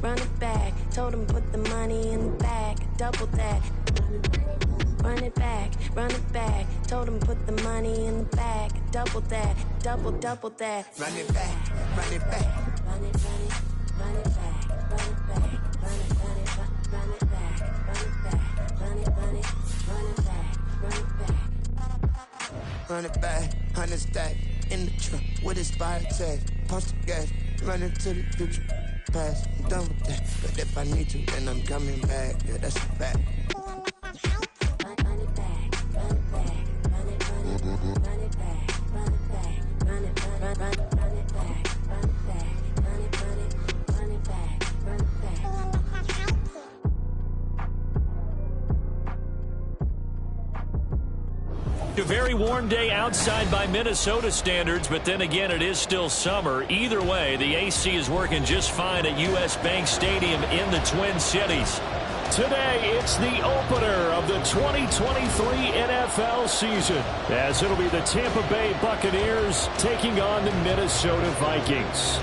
run it back. Told him put the money in the bag, double that. Run it back, run it back. Told him put the money in the bag, double that, double that. Run it back, run it back. Run it, run it, run it back, run it back, run it, run it, run it back, run it back, run it, run it, run it back, run it back. Run it back, 100 stack in the truck with his fire tag. Punch the gas, run into the future. Past, I'm done with that. But if I need to, then I'm coming back. Yeah, that's a fact. Run it back, run it back, run it, run it, run it back, run it back, run it, run it, run it back, run it back, run it, run it, run it back, run it back. A very warm day outside by Minnesota standards, but then again, it is still summer. Either way, the AC is working just fine at U.S. Bank Stadium in the Twin Cities. Today, it's the opener of the 2023 NFL season, as it'll be the Tampa Bay Buccaneers taking on the Minnesota Vikings.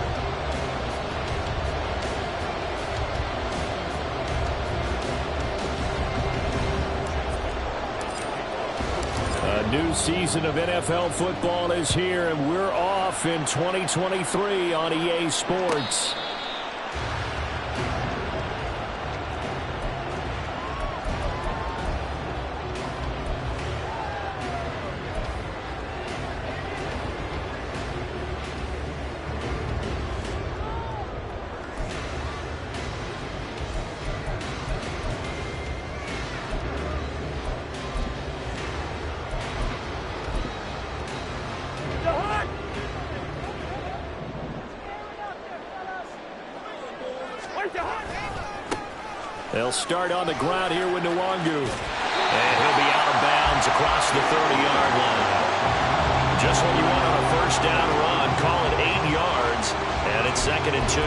A new season of NFL football is here, and we're off in 2023 on EA Sports. They'll start on the ground here with Nwangu. And he'll be out of bounds across the 30-yard line. Just what you want on a first down run. Call it 8 yards. And it's 2nd and 2.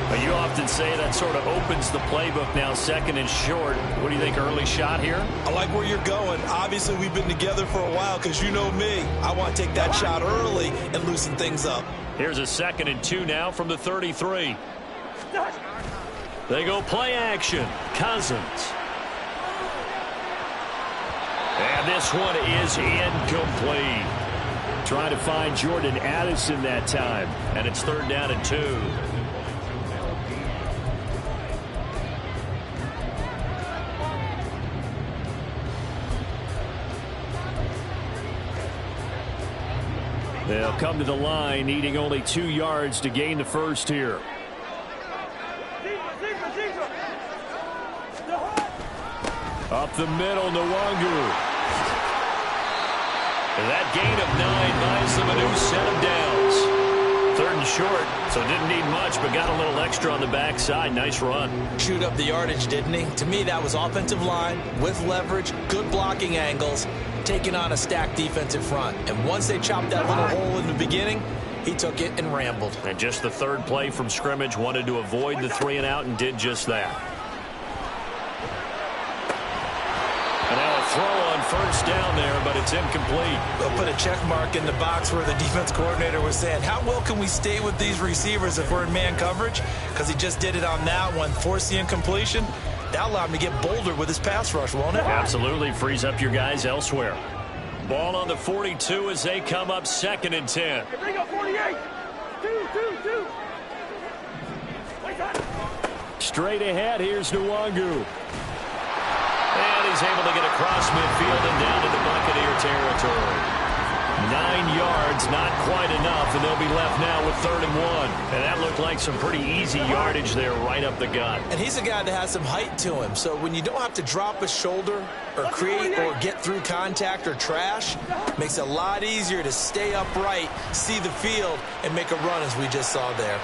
But you often say that sort of opens the playbook now, 2nd and short. What do you think, early shot here? I like where you're going. Obviously, we've been together for a while because you know me. I want to take that shot early and loosen things up. Here's a 2nd and 2 now from the 33. They go play action. Cousins. And this one is incomplete. Trying to find Jordan Addison that time. And it's 3rd down and 2. They'll come to the line, needing only 2 yards to gain the first here. Up the middle, Nwangu. That gain of 9 buys them a new set of downs. 3rd and short, so didn't need much, but got a little extra on the backside. Nice run. Chewed up the yardage, didn't he? To me, that was offensive line with leverage, good blocking angles, taking on a stacked defensive front. And once they chopped that little hole in the beginning, he took it and rambled. And just the 3rd play from scrimmage, wanted to avoid the 3 and out and did just that. And now a throw on first down there, but it's incomplete. They'll put a check mark in the box where the defense coordinator was saying, how well can we stay with these receivers if we're in man coverage? Because he just did it on that one, forced the incompletion. That allowed him to get bolder with his pass rush, won't it? Absolutely. Frees up your guys elsewhere. Ball on the 42 as they come up 2nd and 10. Hey, bring up 48. Two. Straight ahead, here's Nwangu. And he's able to get across midfield and down into Buccaneer territory. 9 yards, not quite enough, and they'll be left now with 3rd and 1. And that looked like some pretty easy yardage there right up the gut. And he's a guy that has some height to him, so when you don't have to drop a shoulder or create or get through contact or trash, makes it a lot easier to stay upright, see the field, and make a run as we just saw there.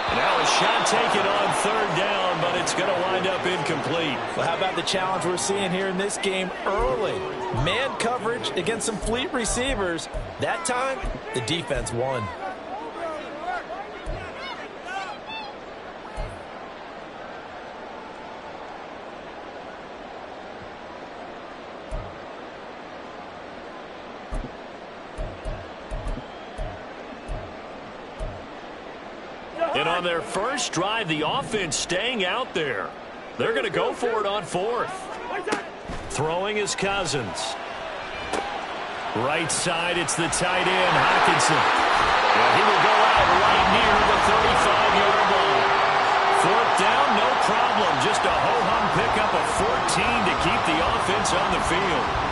Now a shot taken on 3rd down, but it's going to wind up incomplete. Well, how about the challenge we're seeing here in this game early? Man coverage against some fleet receivers. That time, the defense won. And on their first drive, the offense staying out there. They're going to go for it on fourth. Throwing is Cousins. Right side, it's the tight end, Hockenson. And he will go out right near the 35-yard line. Fourth down, no problem. Just a ho-hum pickup of 14 to keep the offense on the field.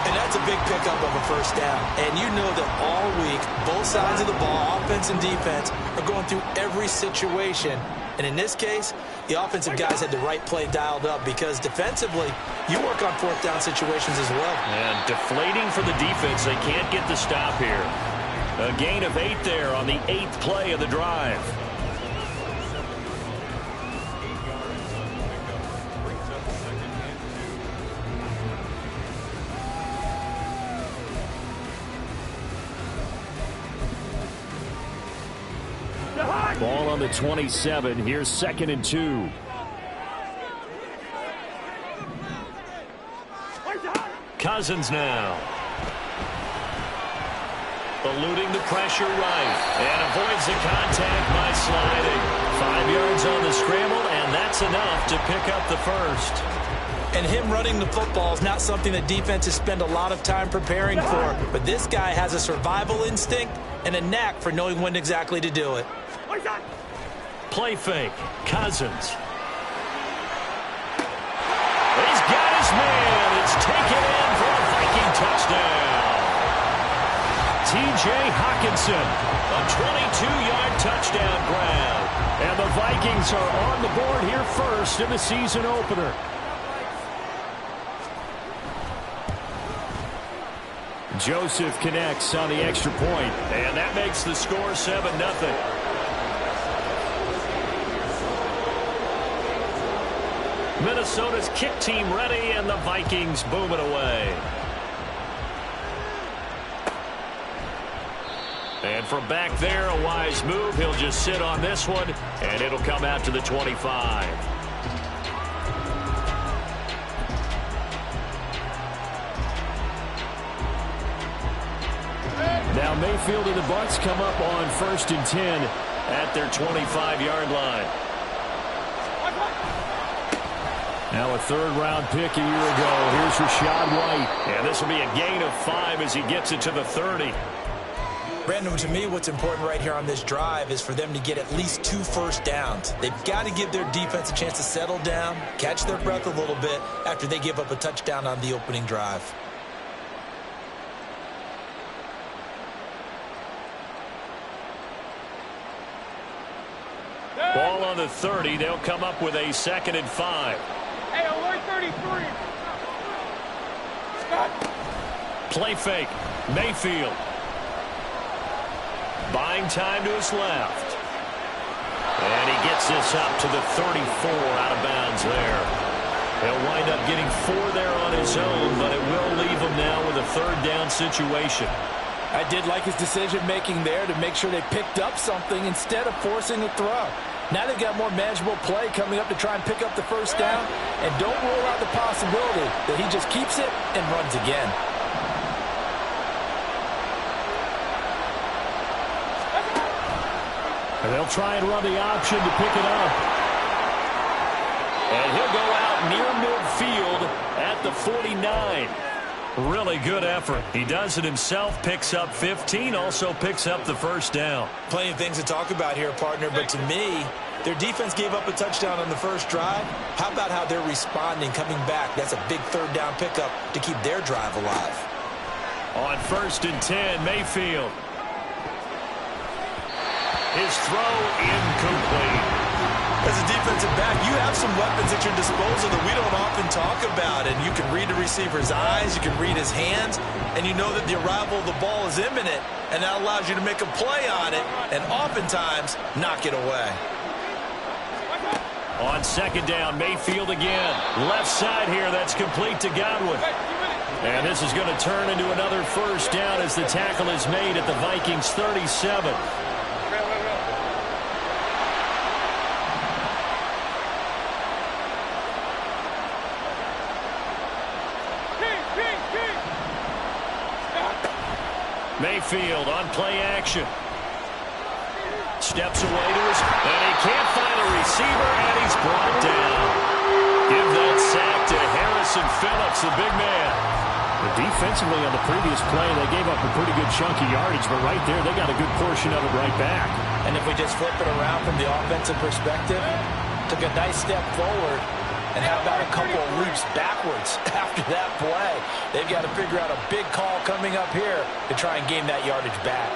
And that's a big pickup of a first down. And you know that all week, both sides of the ball, offense and defense, are going through every situation. And in this case, the offensive guys had the right play dialed up because defensively, you work on fourth down situations as well. And deflating for the defense. They can't get the stop here. A gain of 8 there on the 8th play of the drive. Ball on the 27. Here's 2nd and 2. Cousins now. Eluding the pressure right. And avoids the contact by sliding. 5 yards on the scramble, and that's enough to pick up the first. And him running the football is not something that defenses spend a lot of time preparing for. But this guy has a survival instinct and a knack for knowing when exactly to do it. Play fake. Cousins. He's got his man. It's taken in for a Viking touchdown. T.J. Hockenson, a 22-yard touchdown grab. And the Vikings are on the board here first in the season opener. Joseph connects on the extra point, and that makes the score 7-0. Minnesota's kick team ready, and the Vikings boom it away. And from back there, a wise move. He'll just sit on this one, and it'll come out to the 25. Now Mayfield and the Bucs come up on 1st and 10 at their 25-yard line. Now a third-round pick a year ago. Here's Rachaad White. And this will be a gain of 5 as he gets it to the 30. Brandon, to me, what's important right here on this drive is for them to get at least 2 first downs. They've got to give their defense a chance to settle down, catch their breath a little bit after they give up a touchdown on the opening drive. Ball on the 30. They'll come up with a 2nd and 5. Hey, alert 33. Scott. Play fake. Mayfield. Buying time to his left. And he gets this up to the 34 out of bounds there. He'll wind up getting 4 there on his own, but it will leave him now with a 3rd down situation. I did like his decision-making there to make sure they picked up something instead of forcing a throw. Now they've got more manageable play coming up to try and pick up the first down, and don't rule out the possibility that he just keeps it and runs again. And they'll try and run the option to pick it up. And he'll go out near midfield at the 49. Really good effort. He does it himself, picks up 15, also picks up the first down. Plenty of things to talk about here, partner, but to me, their defense gave up a touchdown on the first drive. How about how they're responding, coming back? That's a big 3rd down pickup to keep their drive alive. On 1st and 10, Mayfield. His throw incomplete. As a defensive back, you have some weapons at your disposal that we don't often talk about. And you can read the receiver's eyes, you can read his hands, and you know that the arrival of the ball is imminent, and that allows you to make a play on it and oftentimes knock it away. On 2nd down, Mayfield again. Left side here, that's complete to Godwin. And this is going to turn into another first down as the tackle is made at the Vikings' 37. Mayfield on play action. Steps away to his, and he can't find a receiver, and he's brought down. Give that sack to Harrison Phillips, the big man. Defensively on the previous play, they gave up a pretty good chunk of yardage, but right there, they got a good portion of it right back. And if we just flip it around from the offensive perspective, took a nice step forward, and how about a couple of leaps backwards after that play? They've got to figure out a big call coming up here to try and gain that yardage back.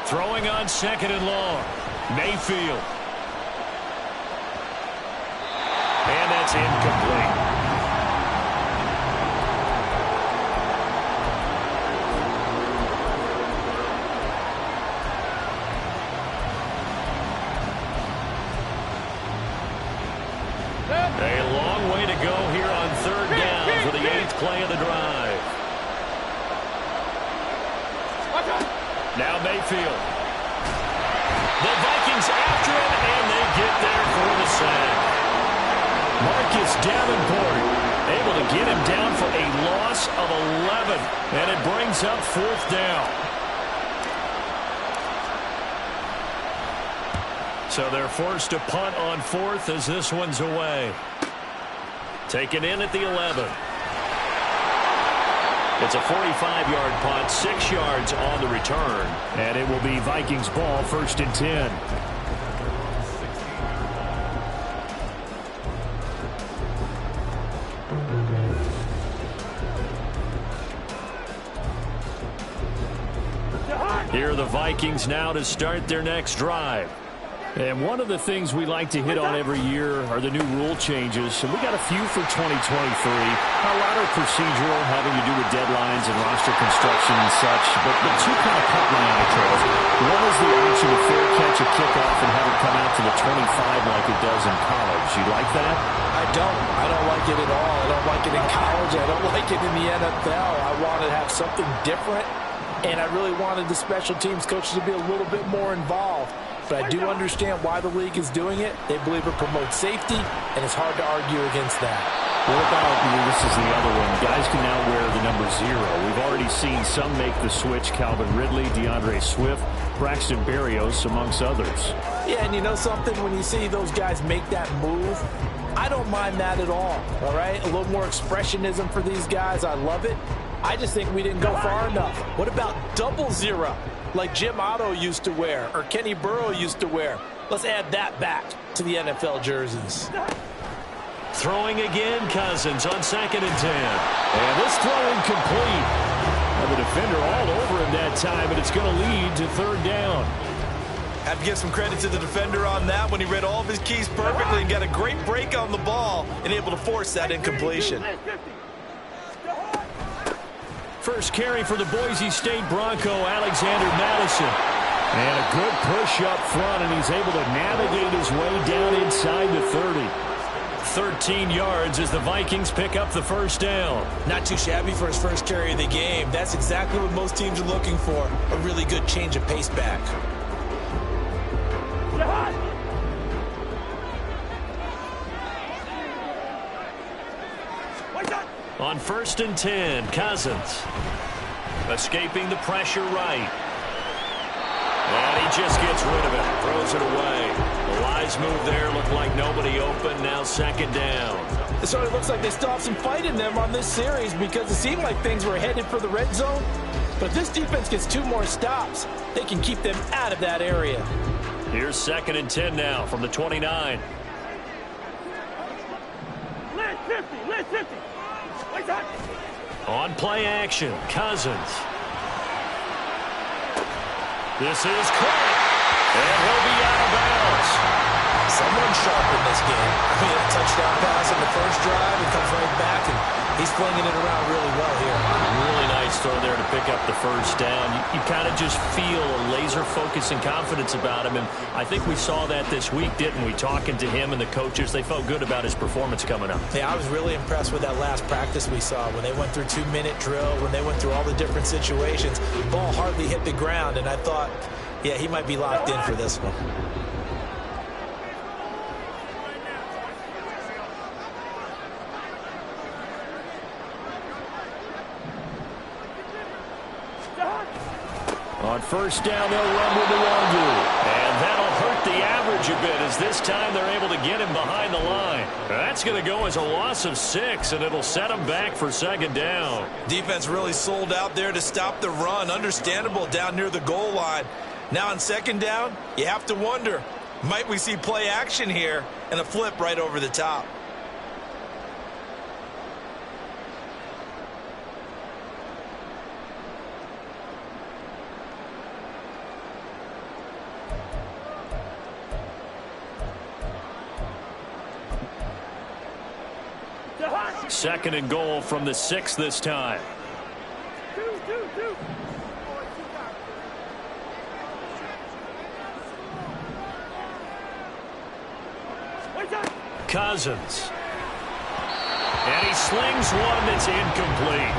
Throwing on 2nd and long. Mayfield. And that's incomplete. A long way to go here on 3rd down for the 8th play of the drive. Now Mayfield. The Vikings after him, and they get there for the sack. Marcus Davenport able to get him down for a loss of 11, and it brings up 4th down. So they're forced to punt on 4th as this one's away. Taken in at the 11. It's a 45-yard punt, 6 yards on the return. And it will be Vikings ball, 1st and 10. Here are the Vikings now to start their next drive. And one of the things we like to hit on every year are the new rule changes. And we got a few for 2023. A lot are procedural, having to do with deadlines and roster construction and such. But the two kind of cut my eye, Charles. One is the option to fair catch a kickoff and have it come out to the 25 like it does in college. You like that? I don't. I don't like it at all. I don't like it in college. I don't like it in the NFL. I want to have something different. And I really wanted the special teams coaches to be a little bit more involved. But I do understand why the league is doing it. They believe it promotes safety, and it's hard to argue against that. What about, this is the other one, guys can now wear the number 0. We've already seen some make the switch, Calvin Ridley, DeAndre Swift, Braxton Berrios, amongst others. Yeah, and you know something? When you see those guys make that move, I don't mind that at all right? A little more expressionism for these guys. I love it. I just think we didn't go far enough. What about 00? Like Jim Otto used to wear, or Kenny Burrow used to wear. Let's add that back to the NFL jerseys. Throwing again, Cousins on 2nd and 10. And this throw incomplete. And the defender all over him that time, and it's going to lead to 3rd down. Have to give some credit to the defender on that when he read all of his keys perfectly and got a great break on the ball and able to force that incompletion. First carry for the Boise State Bronco, Alexander Madison. And a good push up front, and he's able to navigate his way down inside the 30. 13 yards as the Vikings pick up the 1st down. Not too shabby for his first carry of the game. That's exactly what most teams are looking for, a really good change of pace back. On 1st and 10, Cousins. Escaping the pressure right. And he just gets rid of it. Throws it away. The Lions move there. Looked like nobody open. Now 2nd down. It sort of looks like they still have some fight in them on this series because it seemed like things were headed for the red zone. But if this defense gets 2 more stops, they can keep them out of that area. Here's 2nd and 10 now from the 29. List 50. On play action, Cousins. This is caught, and he'll be out of bounds. Someone sharp in this game. He had a touchdown pass in the first drive and comes right back, and he's flinging it around really well here. Really nice throw there to pick up the 1st down. You kind of just feel a laser focus and confidence about him, and I think we saw that this week, didn't we? Talking to him and the coaches, they felt good about his performance coming up. Yeah, I was really impressed with that last practice we saw when they went through 2-minute drill, when they went through all the different situations. Ball hardly hit the ground, and I thought, yeah, he might be locked in for this one. On first down, they'll run with the Wangu. And that'll hurt the average a bit as this time they're able to get him behind the line. That's going to go as a loss of 6, and it'll set him back for second down. Defense really sold out there to stop the run. Understandable down near the goal line. Now on second down, you have to wonder, might we see play action here and a flip right over the top? Second and goal from the 6 this time. Cousins. And he slings one that's incomplete.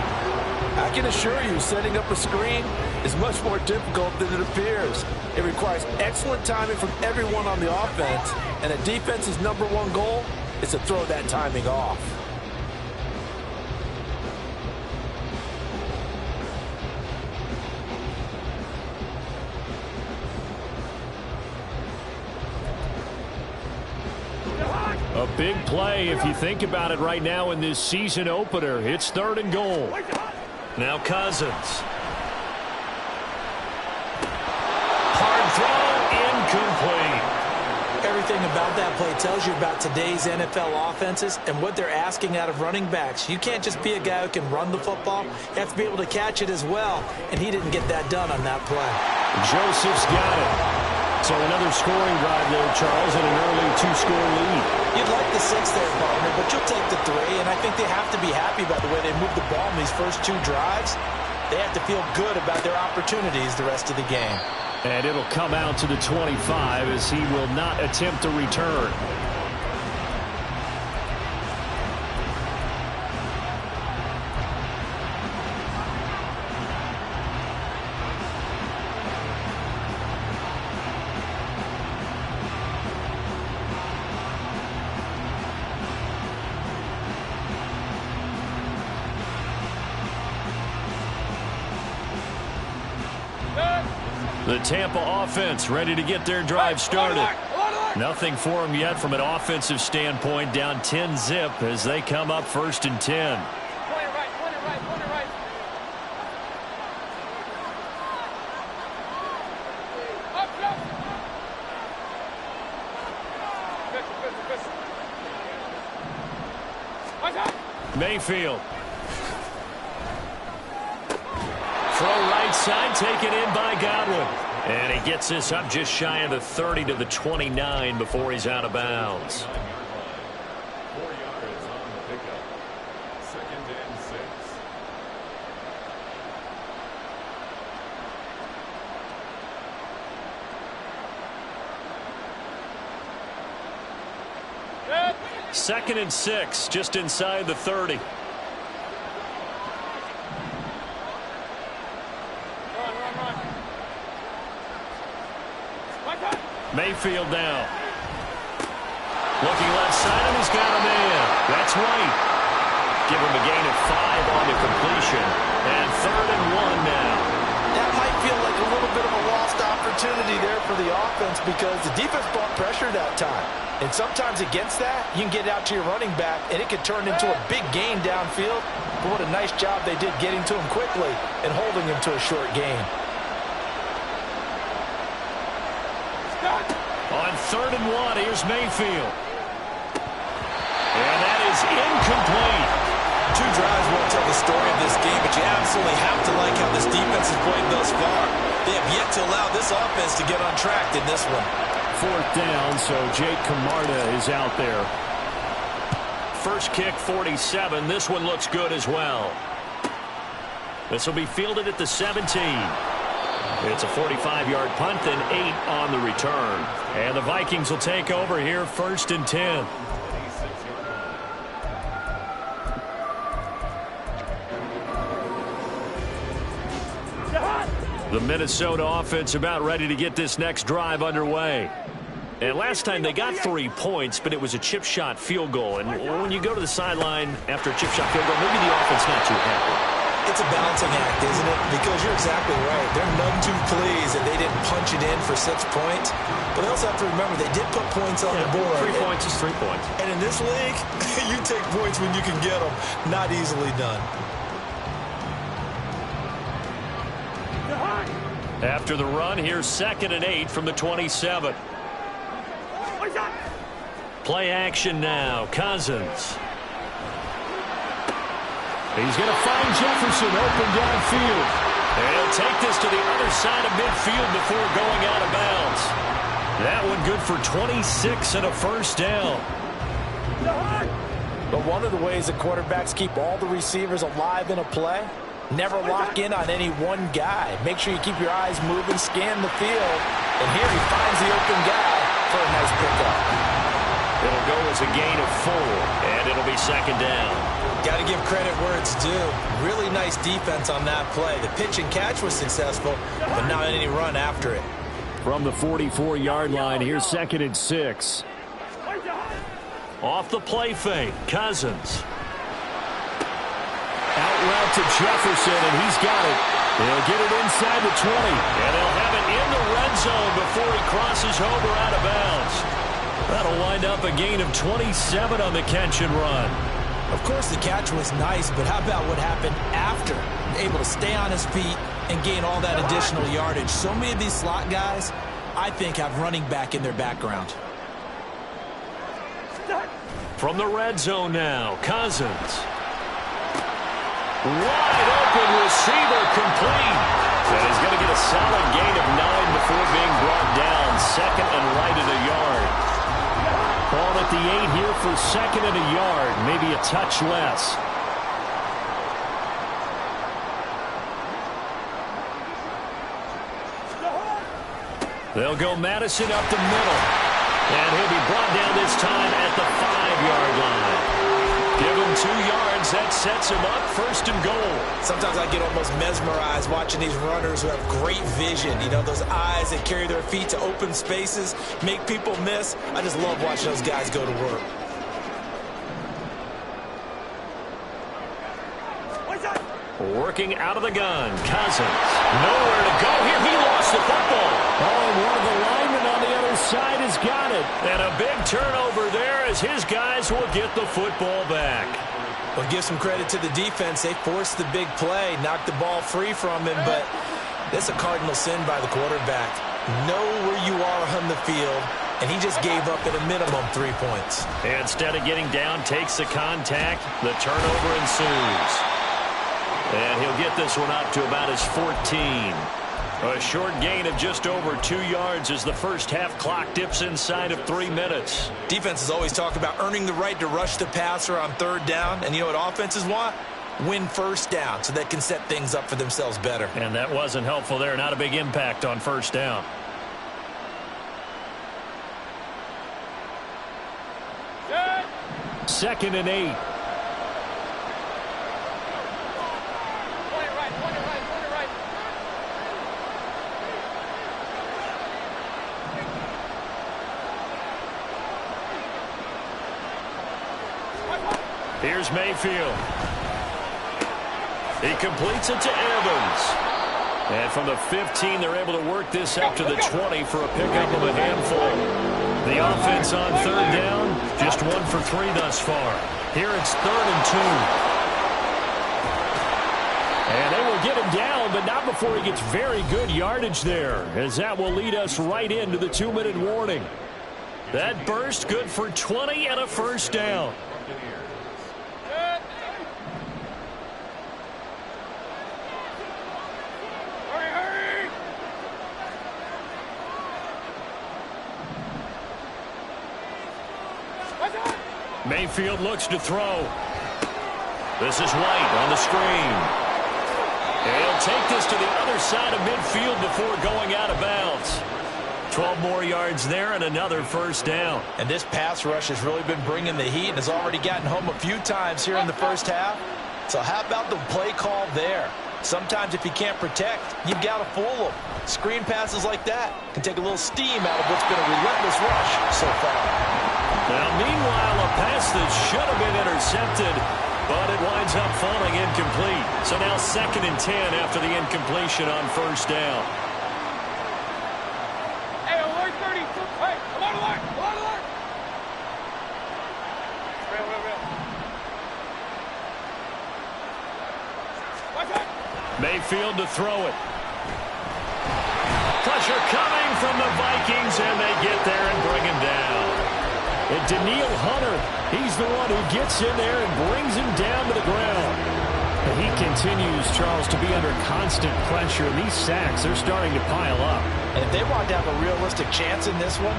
I can assure you, setting up a screen is much more difficult than it appears. It requires excellent timing from everyone on the offense, and a defense's #1 goal is to throw that timing off. A big play if you think about it right now in this season opener. It's third and goal. Now Cousins. Hard throw, incomplete. Everything about that play tells you about today's NFL offenses and what they're asking out of running backs. You can't just be a guy who can run the football. You have to be able to catch it as well, and he didn't get that done on that play. Joseph's got it. So another scoring drive there, Charles, and an early 2-score lead. You'd like the 6 there, partner, but you'll take the 3, and I think they have to be happy about the way they moved the ball in these first 2 drives. They have to feel good about their opportunities the rest of the game. And it'll come out to the 25 as he will not attempt to return. The Tampa offense ready to get their drive started. Nothing for them yet from an offensive standpoint, down 10-zip as they come up first and 10. Mayfield. Throw right side, taken in by Godwin. And he gets this up just shy of the 30 to the 29 before he's out of bounds. 4 yards on the pickup. Second and 6. Second and 6, just inside the 30. Mayfield down. Looking left side, and he's got a man. That's right. Give him a gain of 5 on the completion. And third and 1 now. That might feel like a little bit of a lost opportunity there for the offense because the defense brought pressure that time. And sometimes against that, you can get out to your running back, and it could turn into a big gain downfield. But what a nice job they did getting to him quickly and holding him to a short gain. On third and 1, here's Mayfield. And that is incomplete. 2 drives won't tell the story of this game, but you absolutely have to like how this defense has played thus far. They have yet to allow this offense to get on track in this one. Fourth down, so Jake Camarda is out there. First kick, 47. This one looks good as well. This will be fielded at the 17. It's a 45-yard punt, then 8 on the return. And the Vikings will take over here, first and 10. The Minnesota offense about ready to get this next drive underway. And last time they got 3 points, but it was a chip shot field goal. And when you go to the sideline after a chip shot field goal, maybe the offense not too happy. It's a balancing act, isn't it? Because you're exactly right. They're none too pleased that they didn't punch it in for 6 points. But they also have to remember they did put points on the board. 3 points is 3 points. And in this league, you take points when you can get them. Not easily done. After the run, here's 2nd and 8 from the 27. Play action now. Cousins. He's going to find Jefferson open downfield. And he'll take this to the other side of midfield before going out of bounds. That one good for 26 and a first down. But one of the ways that quarterbacks keep all the receivers alive in a play, never lock in on any one guy. Make sure you keep your eyes moving, scan the field. And here he finds the open guy for a nice pickup. It'll go as a gain of 4, and it'll be 2nd down. Got to give credit where it's due. Really nice defense on that play. The pitch and catch was successful, but not any run after it. From the 44-yard line, here's 2nd and 6. Off the play fake, Cousins. Out route to Jefferson, and he's got it. He'll get it inside the 20, and they'll have it in the red zone before he crosses over out of bounds. That'll wind up a gain of 27 on the catch and run. Of course, the catch was nice, but how about what happened after? Able to stay on his feet and gain all that additional yardage. So many of these slot guys, I think, have running back in their background. From the red zone now, Cousins. Wide open receiver complete. And he's going to get a solid gain of 9 before being brought down. 2nd and right at a yard. Ball at the 8 here for 2nd and a yard. Maybe a touch less. They'll go Madison up the middle. And he'll be brought down this time at the 5-yard line. Give him 2 yards. That sets him up 1st and goal. Sometimes I get almost mesmerized watching these runners who have great vision. You know, those eyes that carry their feet to open spaces, make people miss. I just love watching those guys go to work. Working out of the gun. Cousins. Nowhere to go here. He lost the football. Oh, and one of the linemen on the other side has got it. And a big turnover there as his guys will get the football back. Well, give some credit to the defense. They forced the big play, knocked the ball free from him, but that's a cardinal sin by the quarterback. Know where you are on the field, and he just gave up at a minimum 3 points. And instead of getting down, takes the contact. The turnover ensues. And he'll get this one up to about his 14. A short gain of just over 2 yards as the first half clock dips inside of 3 minutes. Defenses always talk about earning the right to rush the passer on 3rd down. And you know what offenses want? Win 1st down so they can set things up for themselves better. And that wasn't helpful there. Not a big impact on 1st down. Second and 8. Here's Mayfield. He completes it to Evans. And from the 15, they're able to work this up to the 20 for a pickup of a handful. The offense on 3rd down, just 1 for 3 thus far. Here it's 3rd and 2. And they will get him down, but not before he gets very good yardage there, as that will lead us right into the 2-minute warning. That burst good for 20 and a first down. Mayfield looks to throw. This is White on the screen. And he'll take this to the other side of midfield before going out of bounds. 12 more yards there and another first down. And this pass rush has really been bringing the heat and has already gotten home a few times here in the first half. So how about the play call there? Sometimes if you can't protect, you've got to fool them. Screen passes like that can take a little steam out of what's been a relentless rush so far. Now, meanwhile, a pass that should have been intercepted But it winds up falling incomplete. So now 2nd and 10 after the incompletion on first down. Hey, alert 30. Hey, alert, alert, alert, alert. Real. Watch out. Mayfield to throw it. Pressure coming from the Vikings, and they get there and bring him down. And Daniil Hunter, he's the one who gets in there and brings him down to the ground. And he continues, Charles, to be under constant pressure. And these sacks, they're starting to pile up. And if they want to have a realistic chance in this one,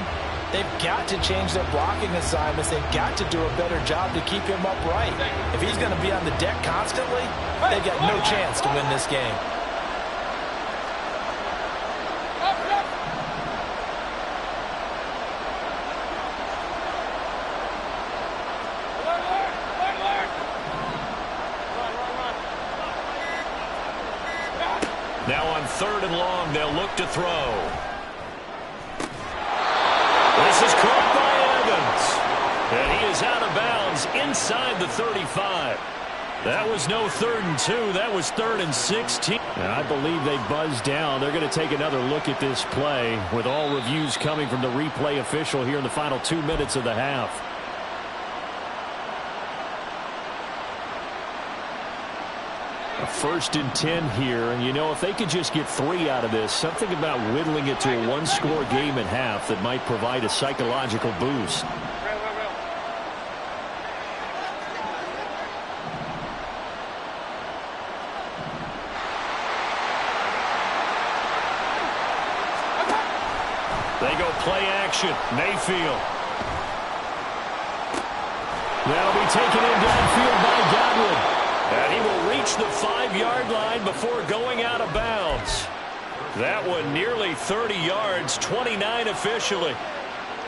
they've got to change their blocking assignments. They've got to do a better job to keep him upright. If he's going to be on the deck constantly, they've got no chance to win this game. Now on 3rd and long, they'll look to throw. This is caught by Evans. And he is out of bounds inside the 35. That was no 3rd and 2. That was 3rd and 16. And I believe they buzzed down. They're going to take another look at this play with all reviews coming from the replay official here in the final 2 minutes of the half. A 1st and 10 here, and you know, if they could just get 3 out of this, something about whittling it to a one-score game at half that might provide a psychological boost. They go play action. Mayfield. That'll be taken in downfield by Godwin. And he will reach the 5-yard line before going out of bounds. That one nearly 30 yards, 29 officially.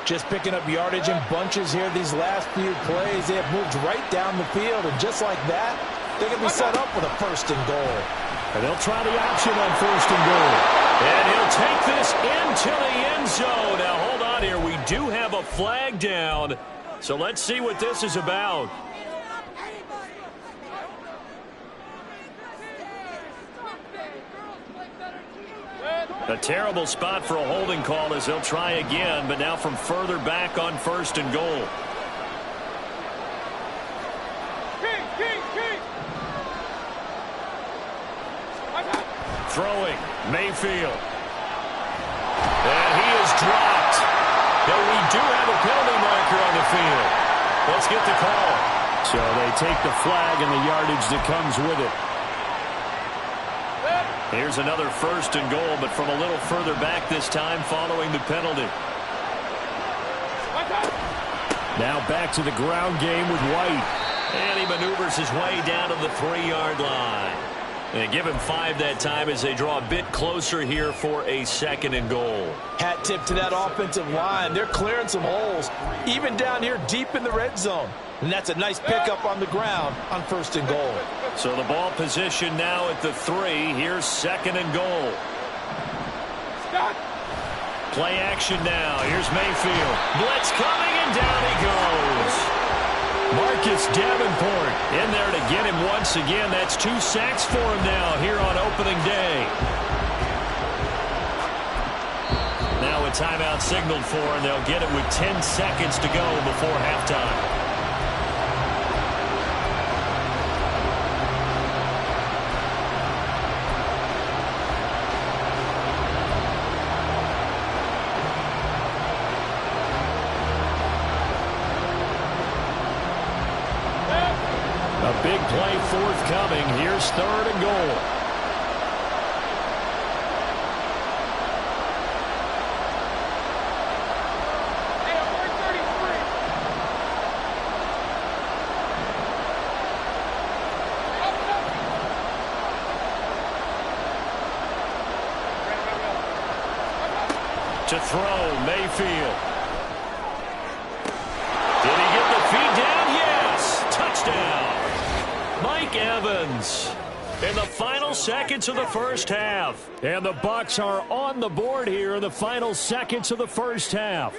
Just picking up yardage in bunches here these last few plays. They have moved right down the field, and just like that, they're going to be set up with a 1st and goal. And they'll try the option on 1st and goal. And he'll take this into the end zone. Now, hold on here. We do have a flag down. So let's see what this is about. A terrible spot for a holding call as they'll try again, but now from further back on 1st and goal. Throwing, Mayfield. And he is dropped. And we do have a penalty marker on the field. Let's get the call. So they take the flag and the yardage that comes with it. Here's another 1st and goal, but from a little further back this time following the penalty. Now back to the ground game with White. And he maneuvers his way down to the 3-yard line. And give him 5 that time as they draw a bit closer here for a 2nd and goal. Hat tip to that offensive line. They're clearing some holes, even down here deep in the red zone. And that's a nice pickup on the ground on 1st and goal. So the ball position now at the 3. Here's 2nd and goal. Play action now. Here's Mayfield. Blitz coming, and down he goes. Marcus Davenport in there to get him once again. That's 2 sacks for him now here on opening day. Now a timeout signaled for, and they'll get it with 10 seconds to go before halftime. A big play forthcoming. Here's 3rd and goal. To throw, Mayfield. Did he get the feed down? Yes. Touchdown. Mike Evans in the final seconds of the first half. And the Bucs are on the board here in the final seconds of the first half.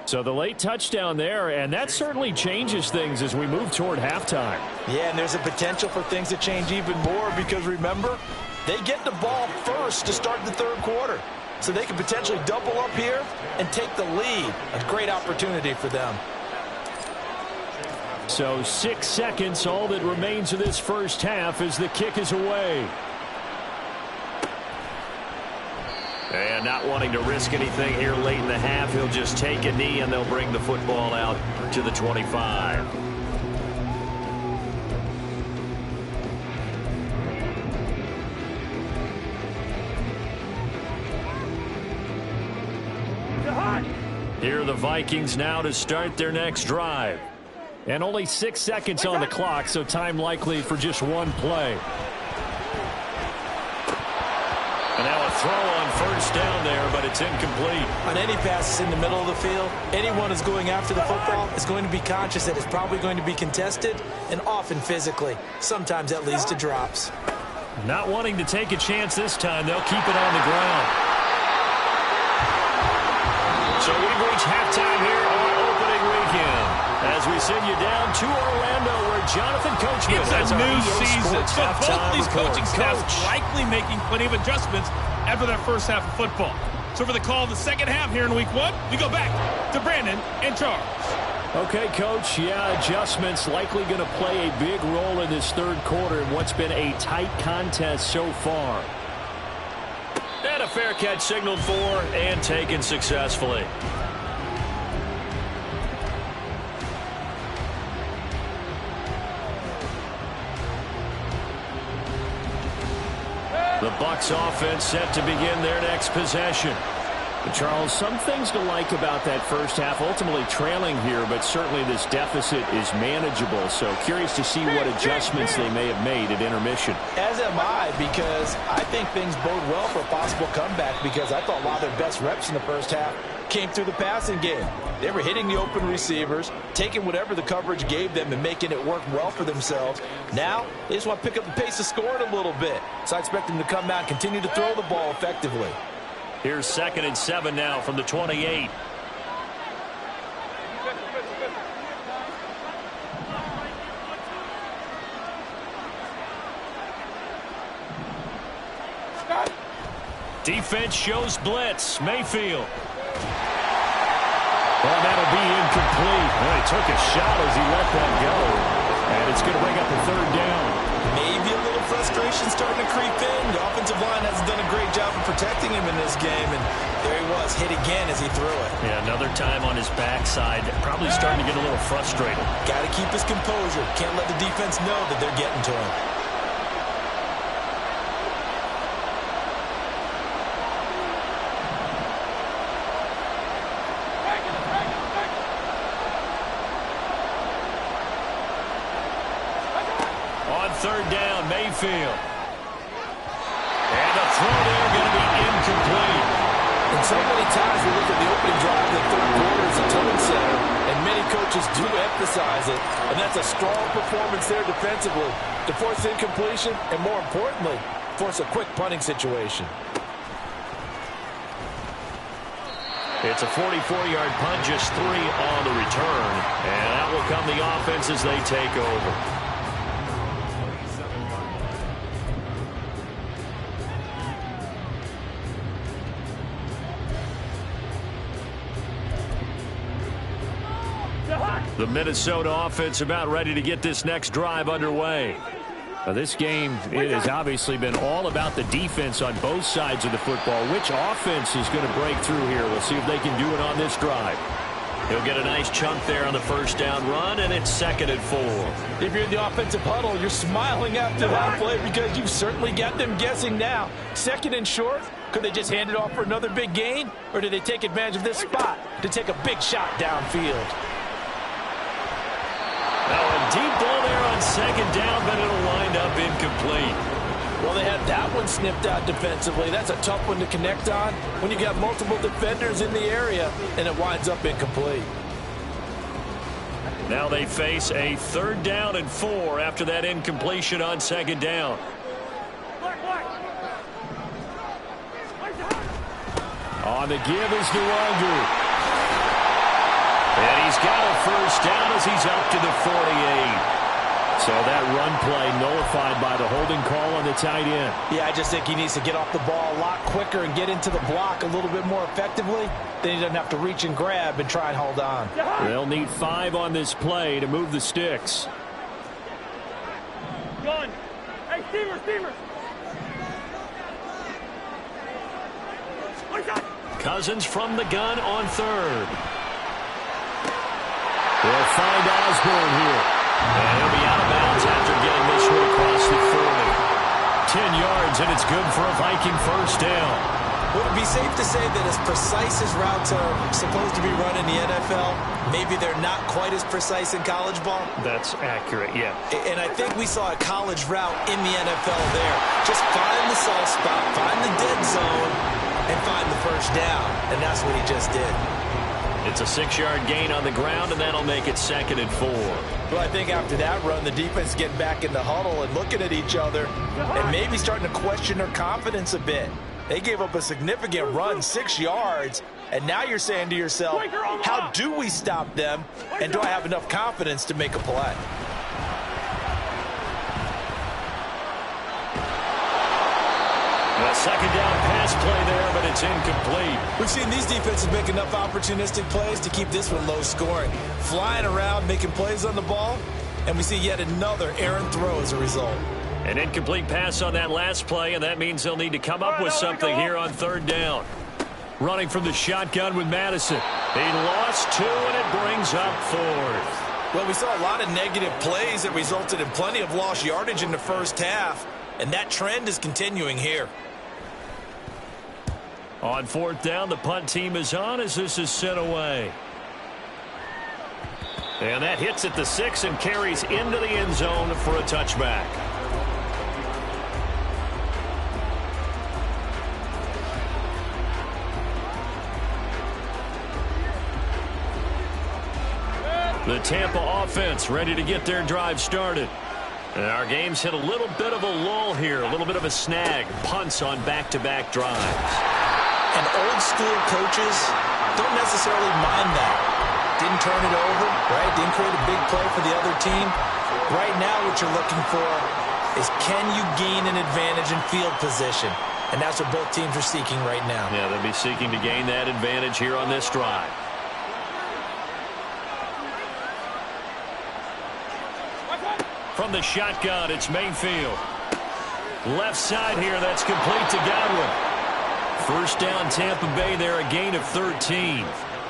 So the late touchdown there, and that certainly changes things as we move toward halftime. Yeah, and there's a potential for things to change even more because, remember, they get the ball first to start the third quarter. So they could potentially double up here and take the lead. A great opportunity for them. So 6 seconds, all that remains of this first half as the kick is away. And not wanting to risk anything here late in the half, he'll just take a knee and they'll bring the football out to the 25. Here are the Vikings now to start their next drive. And only 6 seconds on the clock, so time likely for just one play. And now a throw on first down there, but it's incomplete. On any passes in the middle of the field, anyone who's going after the football is going to be conscious that it's probably going to be contested and often physically. Sometimes that leads to drops. Not wanting to take a chance this time, they'll keep it on the ground. So we've reached halftime here on opening weekend as we send you down to Orlando where Jonathan Coachman It's a new EA season, Sports so both these coaching reports. staffs likely making plenty of adjustments after that first half of football. So for the call of the second half here in week one, we go back to Brandon and Charles. Okay, Coach, yeah, adjustments likely going to play a big role in this third quarter in what's been a tight contest so far. And a fair catch signaled for and taken successfully. The Bucs offense set to begin their next possession. Charles, some things to like about that first half, ultimately trailing here, but certainly this deficit is manageable. So curious to see what adjustments they may have made at intermission. As am I, because I think things bode well for a possible comeback, because I thought a lot of their best reps in the first half came through the passing game. They were hitting the open receivers, taking whatever the coverage gave them and making it work well for themselves. Now, they just want to pick up the pace of scoring a little bit. So I expect them to come out and continue to throw the ball effectively. Here's 2nd and 7 now from the 28. Defense shows blitz. Mayfield. Well, that'll be incomplete. Well, he took a shot as he let that go. And it's going to bring up a third down. Maybe a little frustration starting to creep in. The offensive line hasn't done a great job of protecting him in this game. And there he was, hit again as he threw it. Yeah, another time on his backside. Probably starting to get a little frustrated. Got to keep his composure. Can't let the defense know that they're getting to him. Third down, Mayfield. And the throw there going to be incomplete. And so many times we look at the opening drive of the third quarter as a tone setter, and many coaches do emphasize it, and that's a strong performance there defensively to force incompletion and, more importantly, force a quick punting situation. It's a 44-yard punt, just 3 on the return. And out will come the offense as they take over. The Minnesota offense about ready to get this next drive underway. Now, this game, it has obviously been all about the defense on both sides of the football. Which offense is going to break through here? We'll see if they can do it on this drive. He'll get a nice chunk there on the first down run, and it's 2nd and 4. If you're in the offensive huddle, you're smiling after that play because you've certainly got them guessing now. 2nd and short, could they just hand it off for another big gain? Or do they take advantage of this spot to take a big shot downfield? Now a deep ball there on 2nd down, but it'll wind up incomplete. Well, they had that one snipped out defensively. That's a tough one to connect on when you got multiple defenders in the area, and it winds up incomplete. Now they face a 3rd down and 4 after that incompletion on 2nd down. On the give is Nwangu. he's got a first down as he's up to the 48. So that run play nullified by the holding call on the tight end. Yeah, I just think he needs to get off the ball a lot quicker and get into the block a little bit more effectively. Then he doesn't have to reach and grab and try and hold on. They'll need 5 on this play to move the sticks. Gun. Hey, Steamers. Cousins from the gun on third. They'll find Osborne here. And he'll be out of bounds after getting this one across the 40. 10 yards, and it's good for a Viking first down. Would it be safe to say that as precise as routes are supposed to be run in the NFL, maybe they're not quite as precise in college ball? That's accurate, yeah. And I think we saw a college route in the NFL there. Just find the soft spot, find the dead zone, and find the first down. And that's what he just did. It's a 6-yard gain on the ground, and that'll make it 2nd and 4. Well, I think after that run, the defense is getting back in the huddle and looking at each other and maybe starting to question their confidence a bit. They gave up a significant run, 6 yards, and now you're saying to yourself, how do we stop them, and do I have enough confidence to make a play? A second down pass play there, but it's incomplete. We've seen these defenses make enough opportunistic plays to keep this one low scoring. Flying around, making plays on the ball, and we see yet another errant throw as a result. An incomplete pass on that last play, and that means they'll need to come up with something here on 3rd down. Running from the shotgun with Madison. He lost 2, and it brings up 4th. Well, we saw a lot of negative plays that resulted in plenty of lost yardage in the first half, and that trend is continuing here. On 4th down, the punt team is on as this is sent away. And that hits at the 6 and carries into the end zone for a touchback. The Tampa offense ready to get their drive started. And our game's hit a little bit of a lull here, a little bit of a snag. Punts on back-to-back drives. And old school coaches don't necessarily mind that. Didn't turn it over, right? Didn't create a big play for the other team. Right now what you're looking for is can you gain an advantage in field position? And that's what both teams are seeking right now. Yeah, they'll be seeking to gain that advantage here on this drive. From the shotgun, it's Mayfield. Left side here, that's complete to Godwin. First down, Tampa Bay there, a gain of 13.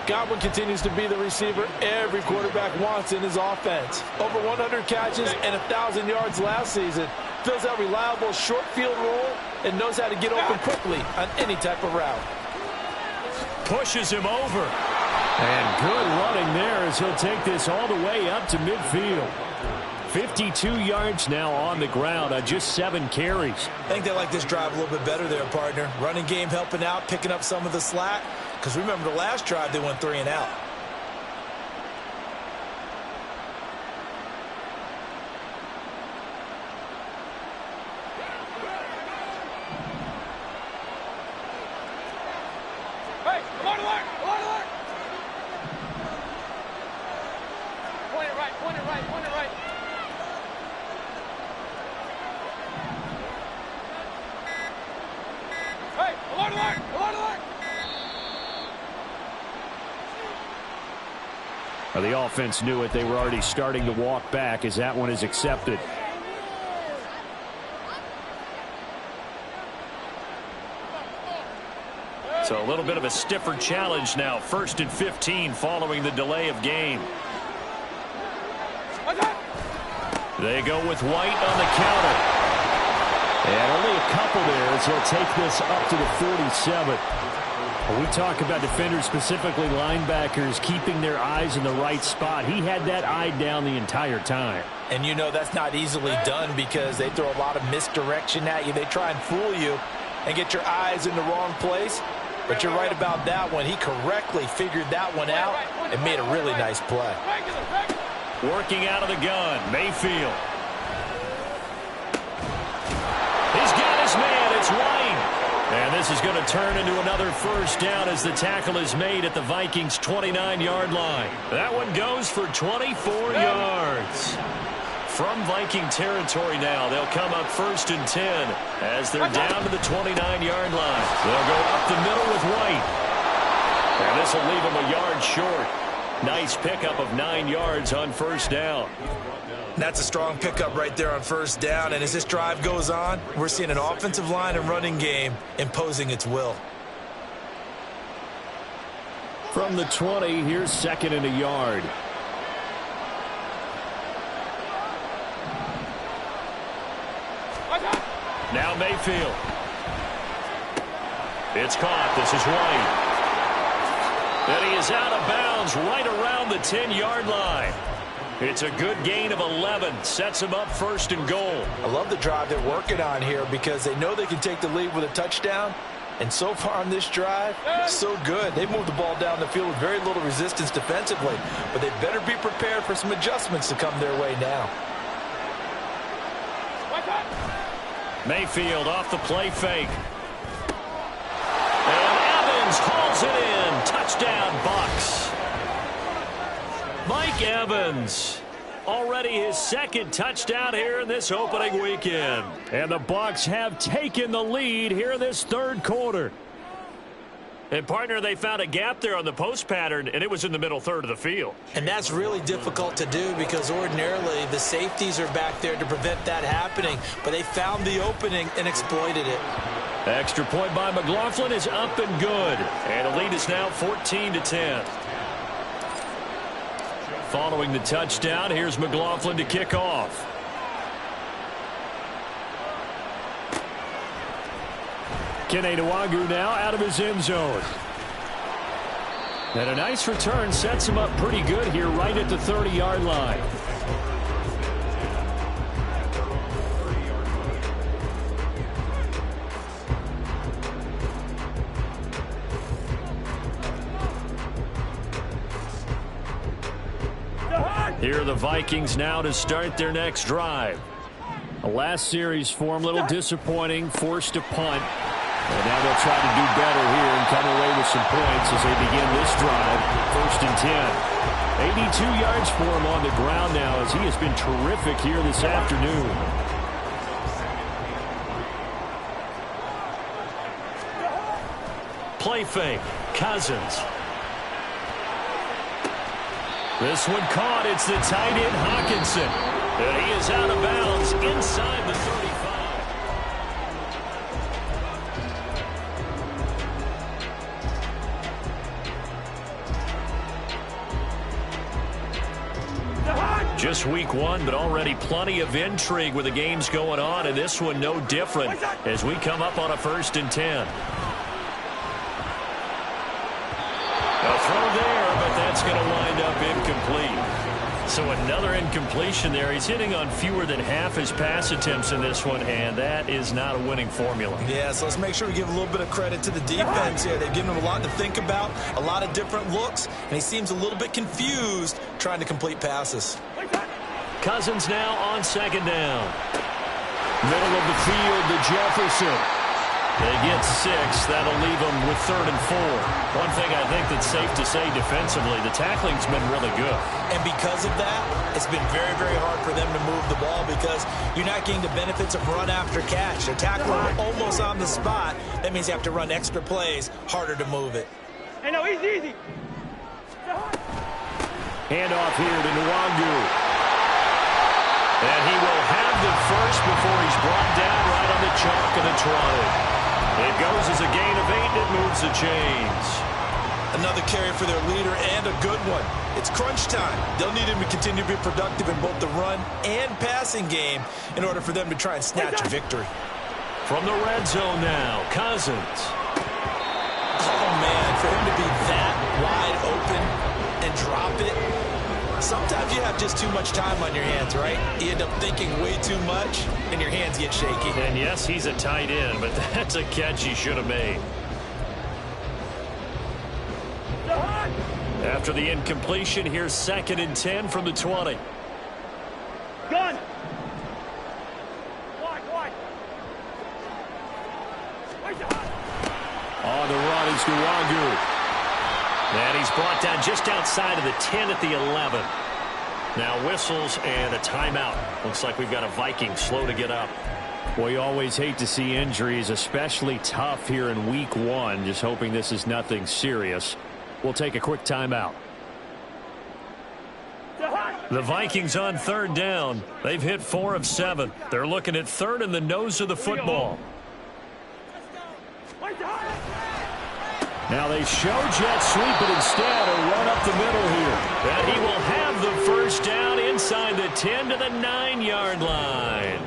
Godwin continues to be the receiver every quarterback wants in his offense. Over 100 catches and 1,000 yards last season. Fills that reliable short field role and knows how to get open quickly on any type of route. Pushes him over. And good running there as he'll take this all the way up to midfield. 52 yards now on the ground on just 7 carries. I think they like this drive a little bit better there, partner. Running game helping out, picking up some of the slack. Because remember the last drive, they went 3 and out. Hey, alert, alert, alert, alert. Point it right, point it right, point it right. Hey, alert, alert, alert, alert. Well, the offense knew it. They were already starting to walk back as that one is accepted. So a little bit of a stiffer challenge now. 1st and 15 following the delay of game. They go with White on the counter. And only a couple there as he'll take this up to the 47. When we talk about defenders, specifically linebackers, keeping their eyes in the right spot. He had that eye down the entire time. And you know that's not easily done because they throw a lot of misdirection at you. They try and fool you and get your eyes in the wrong place. But you're right about that one. He correctly figured that one out and made a really nice play. Working out of the gun, Mayfield. He's got his man. It's White. And this is going to turn into another first down as the tackle is made at the Vikings' 29-yard line. That one goes for 24 yards. From Viking territory now, they'll come up 1st and 10 as they're down to the 29-yard line. They'll go up the middle with White. And this will leave them a yard short. Nice pickup of 9 yards on first down. That's a strong pickup right there on first down. And as this drive goes on, we're seeing an offensive line and running game imposing its will. From the 20, here's 2nd and a yard. Now Mayfield. It's caught. This is White. And he is out of bounds right around the 10-yard line. It's a good gain of 11. Sets him up 1st and goal. I love the drive they're working on here because they know they can take the lead with a touchdown. And so far on this drive, so good. They moved the ball down the field with very little resistance defensively. But they better be prepared for some adjustments to come their way now. Mayfield off the play fake. And Evans hauls it in. Touchdown, Bucs. Mike Evans. Already his 2nd touchdown here in this opening weekend. And the Bucs have taken the lead here in this 3rd quarter. And, partner, they found a gap there on the post pattern, and it was in the middle 3rd of the field. And that's really difficult to do because ordinarily the safeties are back there to prevent that happening. But they found the opening and exploited it. Extra point by McLaughlin is up and good. And the lead is now 14-10. Following the touchdown, here's McLaughlin to kick off. Kene Nwagu now out of his end zone. And a nice return sets him up pretty good here right at the 30-yard line. Here are the Vikings now to start their next drive. The last series for them, a little disappointing, forced to punt. And now they'll try to do better here and come away with some points as they begin this drive. 1st and 10. 82 yards for him on the ground now as he has been terrific here this afternoon. Play fake. Cousins. This one caught. It's the tight end Hawkinson. And he is out of bounds inside the 35. Just week 1, but already plenty of intrigue with the games going on, and this one no different as we come up on a 1st and 10. A throw there, but that's going to wind up incomplete. So another incompletion there. He's hitting on fewer than half his pass attempts in this one, and that is not a winning formula. Yeah, so let's make sure we give a little bit of credit to the defense here. They've given him a lot to think about, a lot of different looks, and he seems a little bit confused trying to complete passes. Cousins now on 2nd down. Middle of the field to Jefferson. They get 6. That'll leave them with 3rd and 4. One thing I think that's safe to say defensively, the tackling's been really good. And because of that, it's been very, very hard for them to move the ball because you're not getting the benefits of run after catch. They're tackling almost on the spot. That means you have to run extra plays, harder to move it. Hey, no, easy. Handoff here to Nwagu. And he will have the first before he's brought down right on the chalk of the 20. It goes as a gain of 8, and it moves the chains. Another carry for their leader and a good one. It's crunch time. They'll need him to continue to be productive in both the run and passing game in order for them to try and snatch a victory. From the red zone now, Cousins. Oh, man, for him to be that wide open and drop it. Sometimes you have just too much time on your hands, right? You end up thinking way too much, and your hands get shaky. And yes, he's a tight end, but that's a catch he should have made. After the incompletion, here's 2nd and 10 from the 20. Gun! Wide. On the run is Nwangu. And he's brought down just outside of the 10 at the 11. Now whistles and a timeout. Looks like we've got a Viking slow to get up. Well, you always hate to see injuries, especially tough here in week 1. Just hoping this is nothing serious. We'll take a quick timeout. The Vikings on third down. They've hit 4 of 7. They're looking at third in the nose of the football. Now they show jet sweep, but instead a run up the middle here. And he will have the first down inside the 10 to the 9-yard line.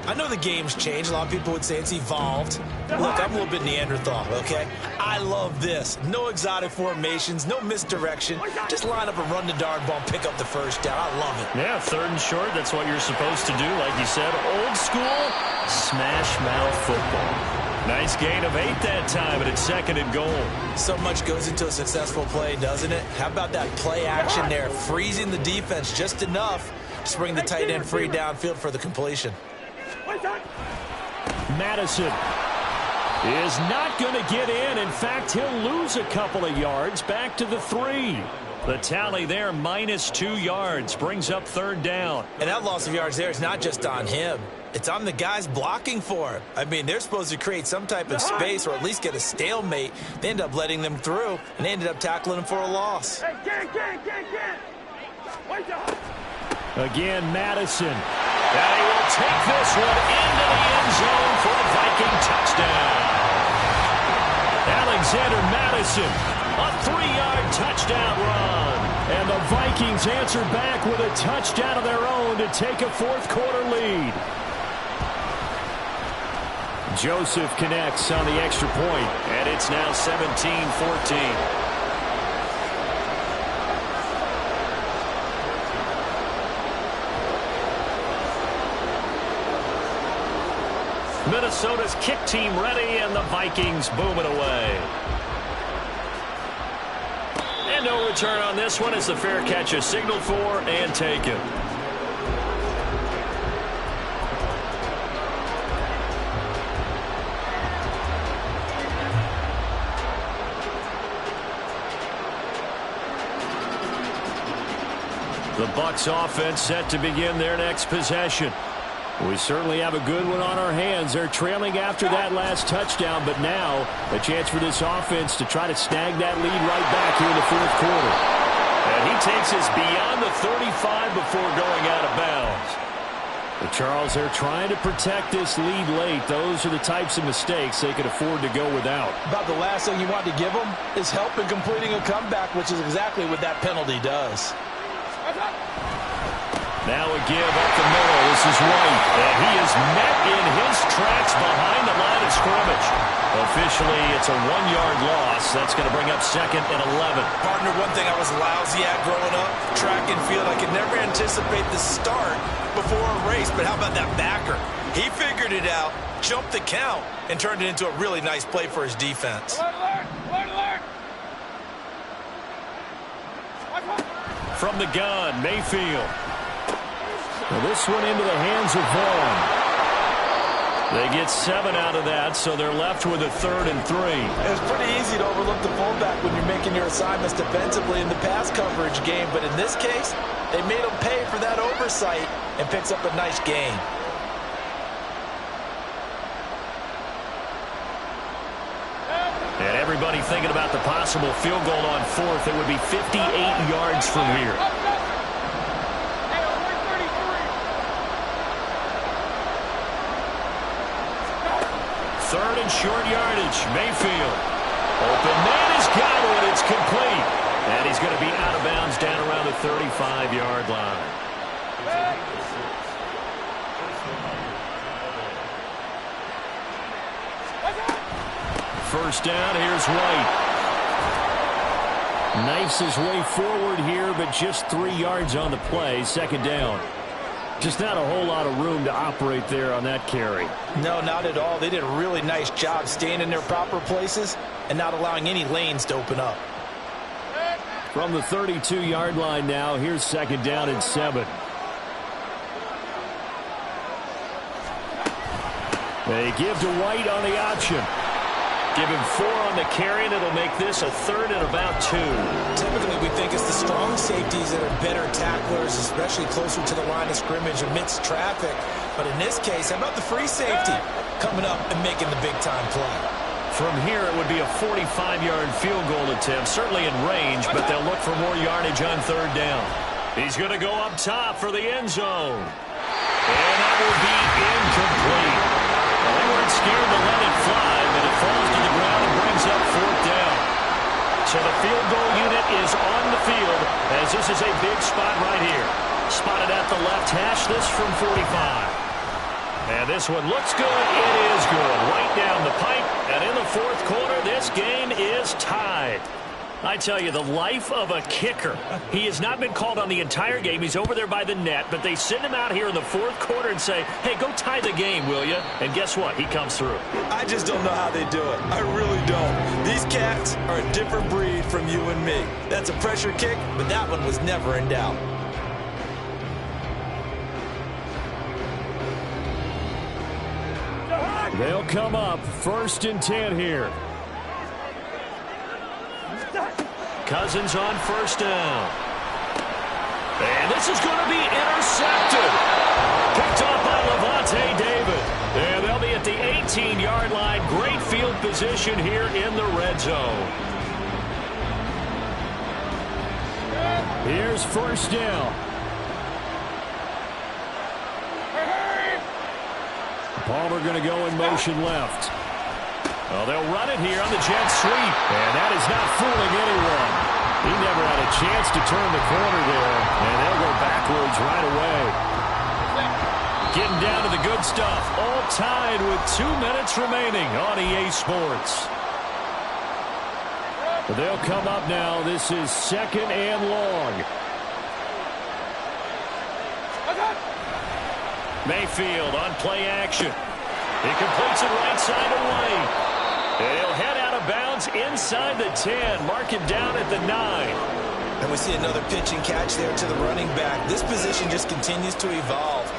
I know the game's changed. A lot of people would say it's evolved. Look, I'm a little bit Neanderthal, okay? I love this. No exotic formations, no misdirection. Just line up and run the darn ball and pick up the first down. I love it. Yeah, third and short, that's what you're supposed to do. Like you said, old school, smash mouth football. Nice gain of 8 that time, and it's second and goal. So much goes into a successful play, doesn't it? How about that play action there? Freezing the defense just enough to bring the tight end free downfield for the completion. Madison is not going to get in. In fact, he'll lose a couple of yards back to the 3. The tally there, -2 yards, brings up third down. And that loss of yards there is not just on him. It's on the guys blocking for him. I mean, they're supposed to create some type of space or at least get a stalemate. They end up letting them through, and they ended up tackling him for a loss. Again, Madison. And he will take this one into the end zone for a Viking touchdown. Alexander Madison, a 3-yard touchdown run. And the Vikings answer back with a touchdown of their own to take a fourth-quarter lead. Joseph connects on the extra point, and it's now 17-14. Minnesota's kick team ready, and the Vikings boom it away. And no return on this one as the fair catch is signaled for and taken. The Bucs offense set to begin their next possession. We certainly have a good one on our hands. They're trailing after that last touchdown, but now a chance for this offense to try to snag that lead right back here in the fourth quarter. And he takes us beyond the 35 before going out of bounds. But Charles, they're trying to protect this lead late. Those are the types of mistakes they could afford to go without. About the last thing you want to give them is help in completing a comeback, which is exactly what that penalty does. Now a give up the middle. This is White. And he is met in his tracks behind the line of scrimmage. Officially, it's a 1-yard loss. That's going to bring up second and 11. Partner, one thing I was lousy at growing up, track and field, I could never anticipate the start before a race. But how about that backer? He figured it out, jumped the count, and turned it into a really nice play for his defense. From the gun, Mayfield. Well, this one into the hands of Vaughn. They get 7 out of that, so they're left with a 3rd and 3. It's pretty easy to overlook the fullback when you're making your assignments defensively in the pass coverage game, but in this case, they made him pay for that oversight and picks up a nice gain. And everybody thinking about the possible field goal on 4th. It would be 58 yards from here. Third and short yardage. Mayfield. Open man has got one. It's complete. And he's going to be out of bounds down around the 35-yard line. First down, here's White. Knifes his way forward here, but just 3 yards on the play. Second down. Just not a whole lot of room to operate there on that carry. No, not at all. They did a really nice job staying in their proper places and not allowing any lanes to open up. From the 32-yard line now, here's second down and 7. They give to White on the option. Give him 4 on the carry, and it'll make this a 3rd and about 2. Typically, we think it's the strong safeties that are better tacklers, especially closer to the line of scrimmage amidst traffic. But in this case, how about the free safety coming up and making the big-time play? From here, it would be a 45-yard field goal attempt, certainly in range, but they'll look for more yardage on 3rd down. He's going to go up top for the end zone. And that will be incomplete. Well, they weren't scared to let it fly, but it falls to the ground and brings up 4th down. So the field goal unit is on the field, as this is a big spot right here. Spotted at the left hash, this from 45. And this one looks good. It is good. Right down the pipe. And in the 4th quarter, this game is tied. I tell you, the life of a kicker. He has not been called on the entire game. He's over there by the net, but they send him out here in the 4th quarter and say, hey, go tie the game, will you? And guess what? He comes through. I just don't know how they do it. I really don't. These cats are a different breed from you and me. That's a pressure kick, but that one was never in doubt. They'll come up 1st and 10 here. Cousins on 1st down. And this is going to be intercepted. Picked off by Levante David. And they'll be at the 18-yard line. Great field position here in the red zone. Here's 1st down. Palmer going to go in motion left. Well, they'll run it here on the jet sweep. And that is not fooling anyone. He never had a chance to turn the corner there. And they'll go backwards right away. Getting down to the good stuff. All tied with 2 minutes remaining on EA Sports. But they'll come up now. This is 2nd and long. Mayfield on play action. He completes it right side away. And he'll head out of bounds inside the 10. Mark him down at the 9. And we see another pitch and catch there to the running back. This position just continues to evolve.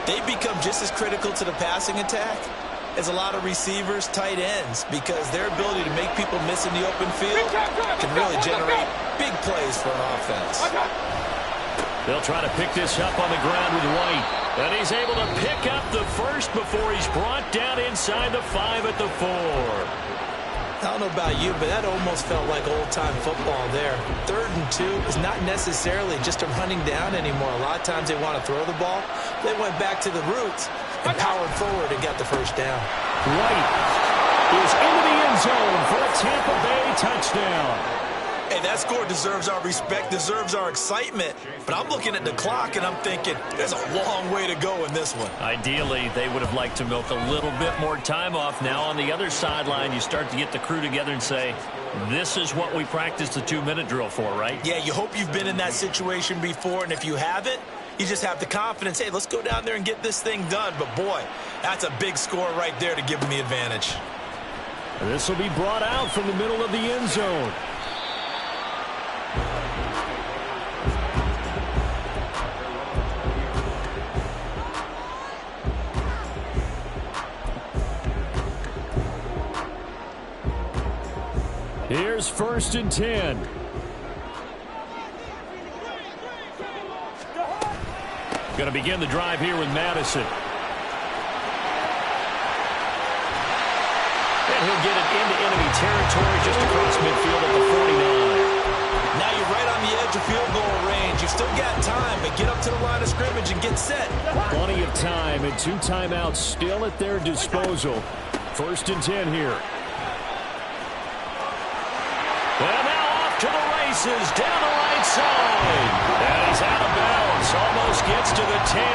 They've become just as critical to the passing attack as a lot of receivers, tight ends, because their ability to make people miss in the open field can really generate big plays for an offense. They'll try to pick this up on the ground with White. And he's able to pick up the 1st before he's brought down inside the 5 at the 4. I don't know about you, but that almost felt like old-time football there. 3rd and 2 is not necessarily just a running down anymore. A lot of times they want to throw the ball. They went back to the roots and powered forward and got the 1st down. White is into the end zone for a Tampa Bay touchdown. Hey, that score deserves our respect, deserves our excitement. But I'm looking at the clock, and I'm thinking, there's a long way to go in this one. Ideally, they would have liked to milk a little bit more time off. Now on the other sideline, you start to get the crew together and say, this is what we practiced the 2-minute drill for, right? Yeah, you hope you've been in that situation before, and if you haven't, you just have the confidence, hey, let's go down there and get this thing done. But, boy, that's a big score right there to give them the advantage. And this will be brought out from the middle of the end zone. Here's 1st and 10. Going to begin the drive here with Madison. And he'll get it into enemy territory just across midfield at the 49. Now you're right on the edge of field goal range. You've still got time, but get up to the line of scrimmage and get set. Plenty of time and 2 timeouts still at their disposal. 1st and 10 here. And now off to the races, down the right side. And he's out of bounds, almost gets to the 10.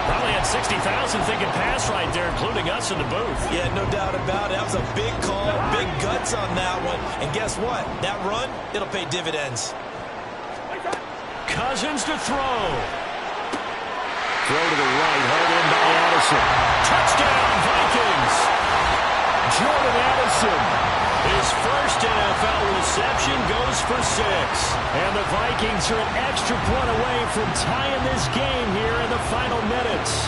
Probably had 60,000 thinking pass right there, including us in the booth. Yeah, no doubt about it. That was a big call, big guts on that one. And guess what? That run, it'll pay dividends. Cousins to throw. Throw to the right, hard in by Addison. Touchdown, Vikings. Jordan Addison. His first NFL reception goes for 6. And the Vikings are an extra point away from tying this game here in the final minutes.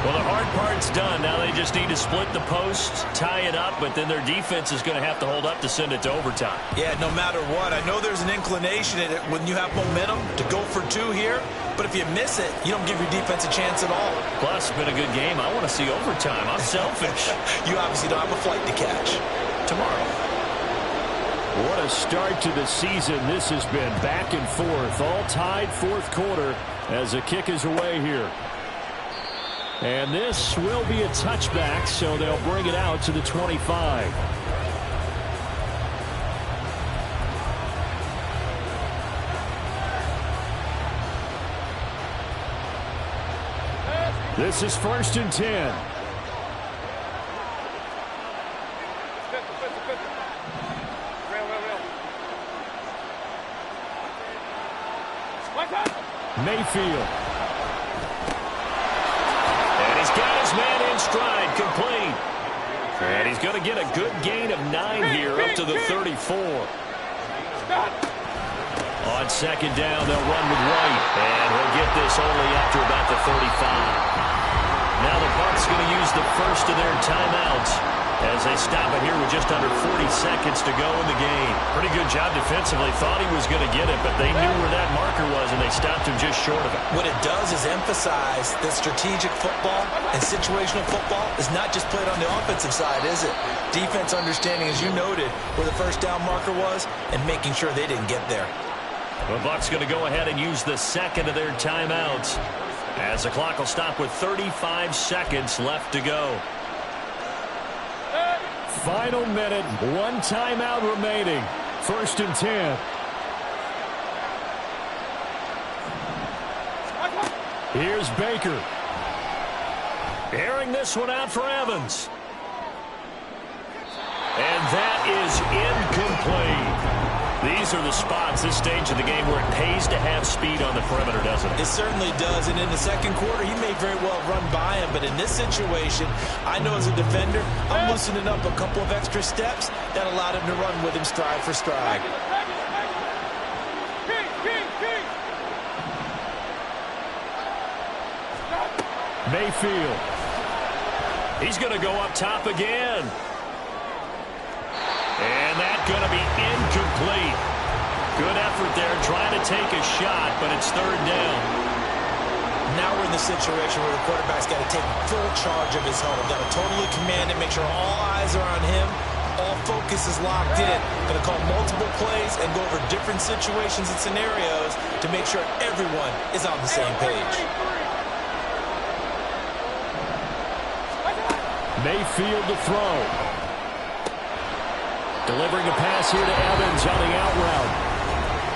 Well, the hard part's done. Now they just need to split the post, tie it up, but then their defense is going to have to hold up to send it to overtime. Yeah, no matter what. I know there's an inclination in it when you have momentum to go for two here, but if you miss it, you don't give your defense a chance at all. Plus, it's been a good game. I want to see overtime. I'm selfish. You obviously don't have a flight to catch. Tomorrow. What a start to the season this has been. Back and forth, all tied fourth quarter as the kick is away here. And this will be a touchback, so they'll bring it out to the 25. This is 1st and 10. Mayfield. And he's got his man in stride, complete. And he's going to get a good gain of 9 here up to the 34. On second down, they'll run with White. And he'll get this only after about the 35. Now the Bucs going to use the first of their timeouts as they stop it here with just under 40 seconds to go in the game. Pretty good job defensively. Thought he was going to get it, but they knew where that marker was, and they stopped him just short of it. What it does is emphasize that strategic football and situational football is not just played on the offensive side, is it? Defense understanding, as you noted, where the first down marker was and making sure they didn't get there. The Bucs going to go ahead and use the second of their timeouts as the clock will stop with 35 seconds left to go. Final minute, one timeout remaining. 1st and 10. Here's Baker. Airing this one out for Evans. And that is incomplete. These are the spots, this stage of the game, where it pays to have speed on the perimeter, doesn't it? It certainly does, and in the second quarter, he may very well run by him, but in this situation, I know as a defender, I'm loosening up a couple of extra steps that allowed him to run with him stride for stride. Mayfield. He's going to go up top again. And that's going to be incomplete. Good effort there trying to take a shot, but it's third down. Now we're in the situation where the quarterback's got to take full charge of his huddle. Got to totally command it, make sure all eyes are on him. All focus is locked in. Going to call multiple plays and go over different situations and scenarios to make sure everyone is on the same page. Mayfield to throw. Delivering a pass here to Evans on the out route.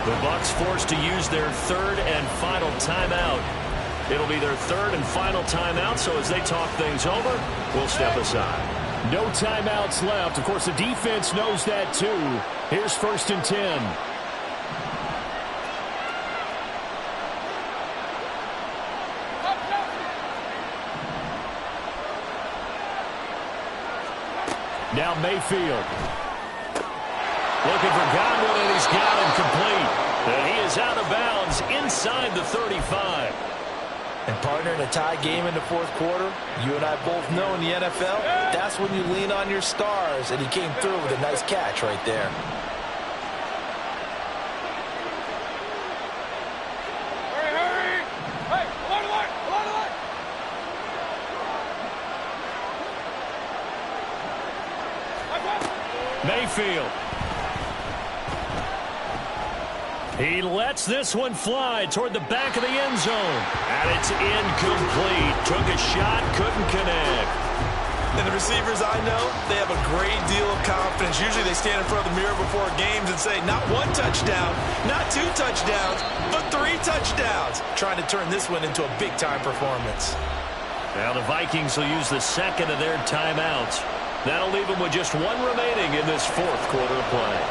The Bucs forced to use their third and final timeout. It'll be their third and final timeout, so as they talk things over, we'll step aside. No timeouts left. Of course, the defense knows that too. Here's 1st and 10. Now Mayfield. Looking for Godwin, and he's got him complete. And he is out of bounds inside the 35. And partner, in a tie game in the fourth quarter, you and I both know in the NFL, that's when you lean on your stars, and he came through with a nice catch right there. Mayfield. He lets this one fly toward the back of the end zone. And it's incomplete. Took a shot, couldn't connect. And the receivers I know, they have a great deal of confidence. Usually they stand in front of the mirror before games and say, not one touchdown, not 2 touchdowns, but 3 touchdowns. Trying to turn this one into a big-time performance. Now the Vikings will use the second of their timeouts. That'll leave them with just 1 remaining in this fourth quarter of play.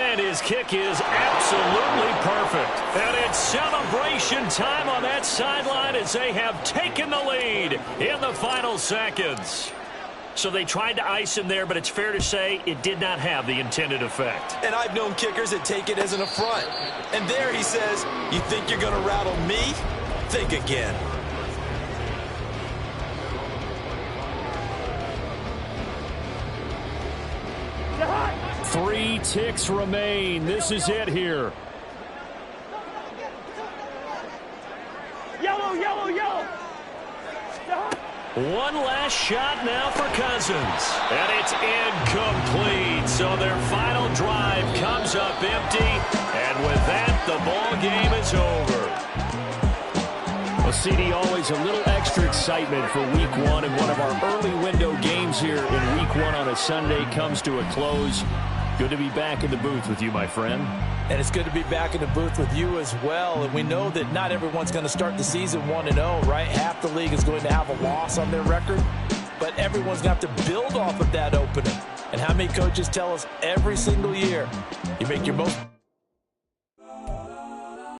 And his kick is absolutely perfect. And it's celebration time on that sideline as they have taken the lead in the final seconds. So they tried to ice him there, but it's fair to say it did not have the intended effect. And I've known kickers that take it as an affront. And there he says, you think you're going to rattle me? Think again. Three ticks remain. This is it here. Yellow, yellow, yellow. One last shot now for Cousins. And it's incomplete. So their final drive comes up empty. And with that, the ball game is over. Well, CD, always a little extra excitement for Week 1. And one of our early window games here in Week 1 on a Sunday comes to a close. Good to be back in the booth with you, my friend. And it's good to be back in the booth with you as well. And we know that not everyone's going to start the season 1-0, right? Half the league is going to have a loss on their record. But everyone's going to have to build off of that opening. And how many coaches tell us every single year, you make your most